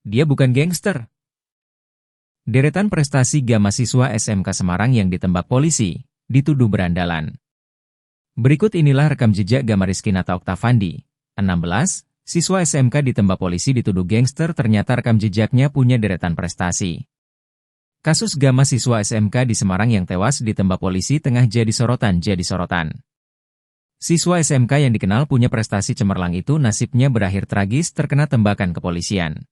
Dia bukan gangster. Deretan prestasi Gama siswa SMK Semarang yang ditembak polisi, dituduh berandalan. Berikut inilah rekam jejak Gama Rizkinata Oktavandi, 16, siswa SMK ditembak polisi dituduh gangster, ternyata rekam jejaknya punya deretan prestasi. Kasus Gama siswa SMK di Semarang yang tewas ditembak polisi tengah jadi sorotan. Siswa SMK yang dikenal punya prestasi cemerlang itu nasibnya berakhir tragis terkena tembakan kepolisian.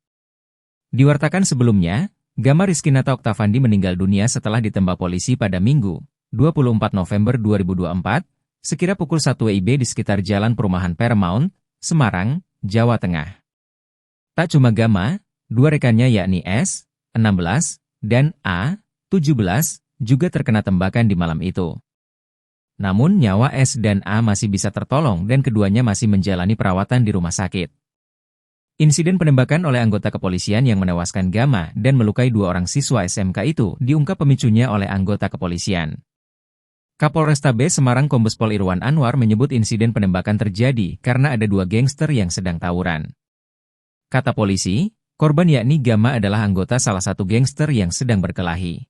Diwartakan sebelumnya, Gama Rizkinata Oktavandi meninggal dunia setelah ditembak polisi pada Minggu, 24 November 2024, sekira pukul 1 WIB di sekitar Jalan Perumahan Paramount, Semarang, Jawa Tengah. Tak cuma Gama, dua rekannya yakni S, 16, dan A, 17, juga terkena tembakan di malam itu. Namun nyawa S dan A masih bisa tertolong dan keduanya masih menjalani perawatan di rumah sakit. Insiden penembakan oleh anggota kepolisian yang menewaskan Gama dan melukai dua orang siswa SMK itu diungkap pemicunya oleh anggota kepolisian. Kapolrestabes Semarang Kombes Pol Irwan Anwar menyebut insiden penembakan terjadi karena ada dua gangster yang sedang tawuran. Kata polisi, korban yakni Gama adalah anggota salah satu gangster yang sedang berkelahi.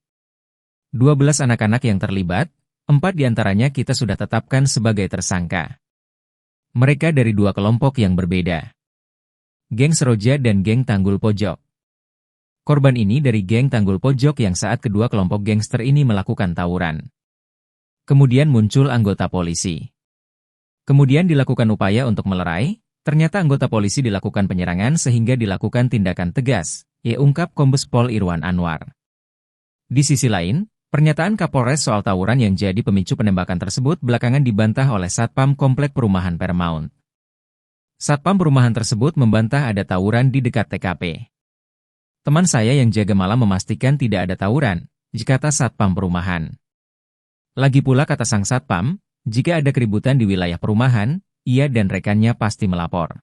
12 anak-anak yang terlibat, 4 diantaranya kita sudah tetapkan sebagai tersangka. Mereka dari dua kelompok yang berbeda. Geng Seroja dan Geng Tanggul Pojok. Korban ini dari Geng Tanggul Pojok yang saat kedua kelompok gangster ini melakukan tawuran. Kemudian muncul anggota polisi. Kemudian dilakukan upaya untuk melerai, ternyata anggota polisi dilakukan penyerangan sehingga dilakukan tindakan tegas, ungkap Kombes Pol Irwan Anwar. Di sisi lain, pernyataan Kapolres soal tawuran yang jadi pemicu penembakan tersebut belakangan dibantah oleh Satpam Komplek Perumahan Paramount. Satpam perumahan tersebut membantah ada tawuran di dekat TKP. Teman saya yang jaga malam memastikan tidak ada tawuran, kata Satpam perumahan. Lagi pula kata sang Satpam, jika ada keributan di wilayah perumahan, ia dan rekannya pasti melapor.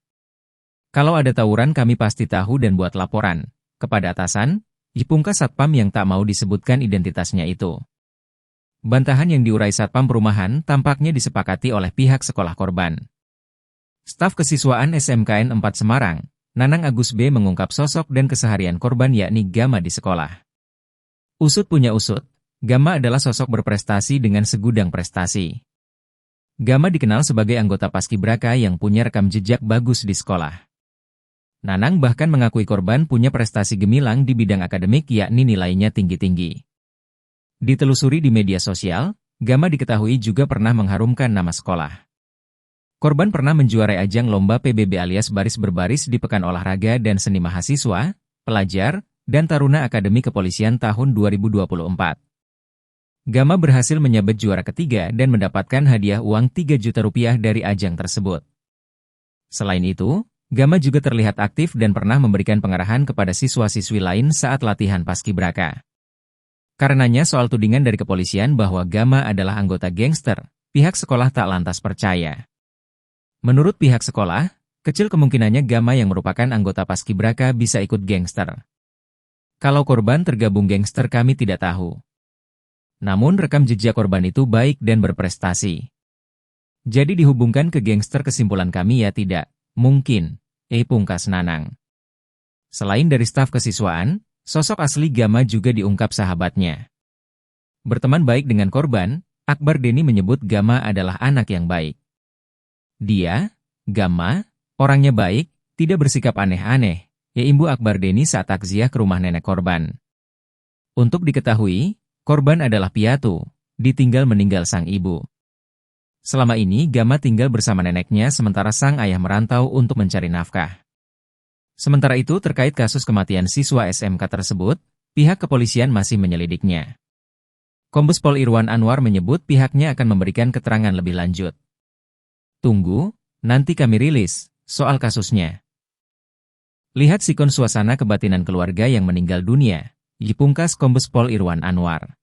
Kalau ada tawuran kami pasti tahu dan buat laporan kepada atasan, pungkas Satpam yang tak mau disebutkan identitasnya itu. Bantahan yang diurai Satpam perumahan tampaknya disepakati oleh pihak sekolah korban. Staf Kesiswaan SMKN 4 Semarang, Nanang Agus B mengungkap sosok dan keseharian korban yakni Gama di sekolah. Usut punya usut, Gama adalah sosok berprestasi dengan segudang prestasi. Gama dikenal sebagai anggota Paskibraka yang punya rekam jejak bagus di sekolah. Nanang bahkan mengakui korban punya prestasi gemilang di bidang akademik yakni nilainya tinggi-tinggi. Ditelusuri di media sosial, Gama diketahui juga pernah mengharumkan nama sekolah. Korban pernah menjuarai ajang lomba PBB alias baris berbaris di Pekan Olahraga dan Seni Mahasiswa, Pelajar, dan Taruna Akademi Kepolisian tahun 2024. Gama berhasil menyabet juara ketiga dan mendapatkan hadiah uang 3 juta rupiah dari ajang tersebut. Selain itu, Gama juga terlihat aktif dan pernah memberikan pengarahan kepada siswa-siswi lain saat latihan Paskibraka. Karenanya soal tudingan dari kepolisian bahwa Gama adalah anggota gangster, pihak sekolah tak lantas percaya. Menurut pihak sekolah, kecil kemungkinannya Gama yang merupakan anggota Paskibraka bisa ikut gangster. Kalau korban tergabung gangster kami tidak tahu. Namun rekam jejak korban itu baik dan berprestasi. Jadi dihubungkan ke gangster kesimpulan kami ya tidak, mungkin, pungkas Nanang. Selain dari staf kesiswaan, sosok asli Gama juga diungkap sahabatnya. Berteman baik dengan korban, Akbar Deni menyebut Gama adalah anak yang baik. Dia, Gama, orangnya baik, tidak bersikap aneh-aneh, imbu Akbar Deni saat takziah ke rumah nenek korban. Untuk diketahui, korban adalah piatu, ditinggal meninggal sang ibu. Selama ini Gama tinggal bersama neneknya sementara sang ayah merantau untuk mencari nafkah. Sementara itu terkait kasus kematian siswa SMK tersebut, pihak kepolisian masih menyelidiknya. Kombes Pol Irwan Anwar menyebut pihaknya akan memberikan keterangan lebih lanjut. Tunggu, nanti kami rilis soal kasusnya. Lihat sikon suasana kebatinan keluarga yang meninggal dunia, dipungkas Kombes Pol Irwan Anwar.